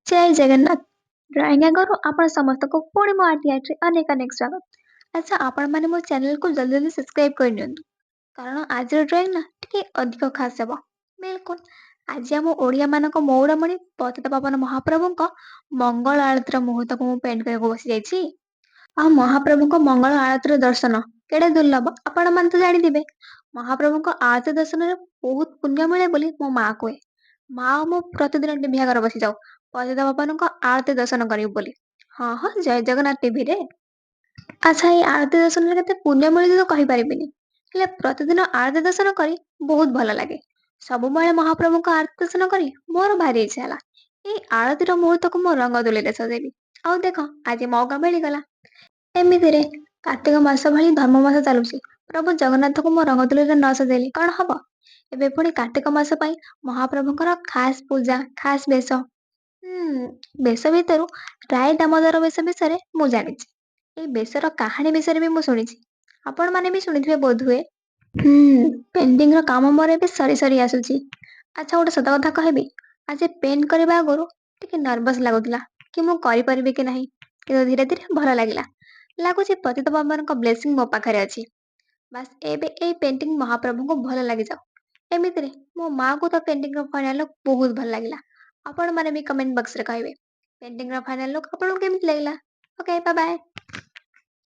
ଜୟ Jagannath. Drawing ଆଗରୁ ଆପଣ ସମସ୍ତଙ୍କୁ ପୁଣି ମୋ ଆର୍ଟିଆଇରେ ଅନେକ ସ୍ୱାଗତ। ଆଚ୍ଛା ଆପଣମାନେ ମୋ ଚ୍ୟାନେଲକୁ ଜଲ୍ଦି ଜଲ୍ଦି ସବସ୍କ୍ରାଇବ କରିନିଅନ୍ତୁ। କାରଣ ଆଜିର ଡ୍ରଇଂ ନା ଟିକେ ଅଧିକ ଖାସ୍ ହେବ। ବିଲକୁଲ। ଆଜି ଆମ ଓଡ଼ିଆମାନଙ୍କ ମଉଡ଼ମଣି ପତିତପାବନ ମହାପ୍ରଭୁଙ୍କ ମଙ୍ଗଳ ଆଳତୀର ମୁହୂର୍ତ୍ତକୁ ମୁଁ ପେଣ୍ଟ କରିବାକୁ ବସିଯାଇଛି। ଆଉ ମହାପ୍ରଭୁଙ୍କ ମଙ୍ଗଳ ଆଳତୀର ଦର୍ଶନ କେଡ଼େ ଦୁର୍ଲଭ ଆପଣମାନେ ତ ଜାଣିଥିବେ। ମହାପ୍ରଭୁଙ୍କ ଆଳତୀ ଦର୍ଶନରେ ବହୁତ ପୁଣ୍ୟ ମିଳେ ବୋଲି ମୋ ମା କୁହେ। ମା ଆଉ ମୁଁ ପ୍ରତିଦିନ ଟିଭି ଆଗରେ ବସିଯାଉ ପତିତପାବନଙ୍କ ଆଳତୀ ଦର୍ଶନ କରିବୁ ବୋଲି। ହଁ ହଁ ଜୟ ଜଗନ୍ନାଥ ଟିଭିରେ। ଆଚ୍ଛା ଏଇ ଆଳତୀ ଦର୍ଶନରେ କେତେ ପୁଣ୍ୟ ମିଳୁଛି ତ କହିପାରିବିନି। ହେଲେ ପ୍ରତିଦିନ ଆଳତୀ ଦର୍ଶନ କରି ବହୁତ ଭଲ ଲାଗେ। ସବୁବେଳେ ମହାପ୍ରଭୁଙ୍କ ଆଳତୀ ଦର୍ଶନ କରି ମୋର ଭାରି ଇଚ୍ଛା ହେଲା ଏଇ ଆଳତୀର ମୁହୂର୍ତ୍ତକୁ ମୁଁ ରଙ୍ଗ ତୁଲିରେ ସଜେଇବି। ଆଉ ଦେଖ ଆଜି ମୌକା ମିଳିଗଲା। ଏମିତିରେ କାର୍ତ୍ତିକ ମାସ ଭଳି ଧର୍ମ ମାସ ଚାଲୁଛି। ପ୍ରଭୁ ଜଗନ୍ନାଥଙ୍କୁ ମୁଁ ରଙ୍ଗ ତୁଲିରେ ନ ସଜେଇଲେ କଣ ହବ? ଏବେ ପୁଣି କାର୍ତ୍ତିକ ମାସ ପାଇଁ ମହାପ୍ରଭୁଙ୍କର ଖାସ୍ ପୂଜା, ଖାସ୍ ବେଶ। ବେଶ ଭିତରୁ ରାୟ ଦାମୋଦର ବେଶ ବିଷୟରେ ମୁଁ ଜାଣିଛି। ଏଇ ବେଶର କାହାଣୀ ବିଷୟରେ ବି ମୁଁ ଶୁଣିଛି। ଆପଣମାନେ ବି ଶୁଣିଥିବେ ବୋଧହୁଏ। ପେଣ୍ଟିଂର କାମ ମୋର ଏବେ ସରି ସରି ଆସୁଛି। ଆଚ୍ଛା ଗୋଟେ ସତ କଥା କହିବି, ଆଜି ପେଣ୍ଟ କରିବା ଆଗରୁ ଟିକେ ନର୍ଭସ ଲାଗୁଥିଲା କି ମୁଁ କରିପାରିବି କି ନାହିଁ। କିନ୍ତୁ ଧୀରେ ଧୀରେ ଭଲ ଲାଗିଲା। ଲାଗୁଛି ପତିତପାବନଙ୍କ ବ୍ଲେସିଂ ମୋ ପାଖରେ ଅଛି। ବାସ୍ ଏବେ ଏଇ ପେଣ୍ଟିଂ ମହାପ୍ରଭୁଙ୍କୁ ଭଲ ଲାଗିଯାଉ। ଏମିତିରେ ମୋ ମାଆକୁ ତ ପେଣ୍ଟିଂର ଫାଇନାଲ ଲୁକ୍ ବହୁତ ଭଲ ଲାଗିଲା। ଆପଣମାନେ ବି କମେଣ୍ଟ ବକ୍ସରେ କହିବେ ପେଣ୍ଟିଂର ଫାଇନାଲ ଲୁକ୍ ଆପଣଙ୍କୁ କେମିତି ଲାଗିଲା। Okay bye bye.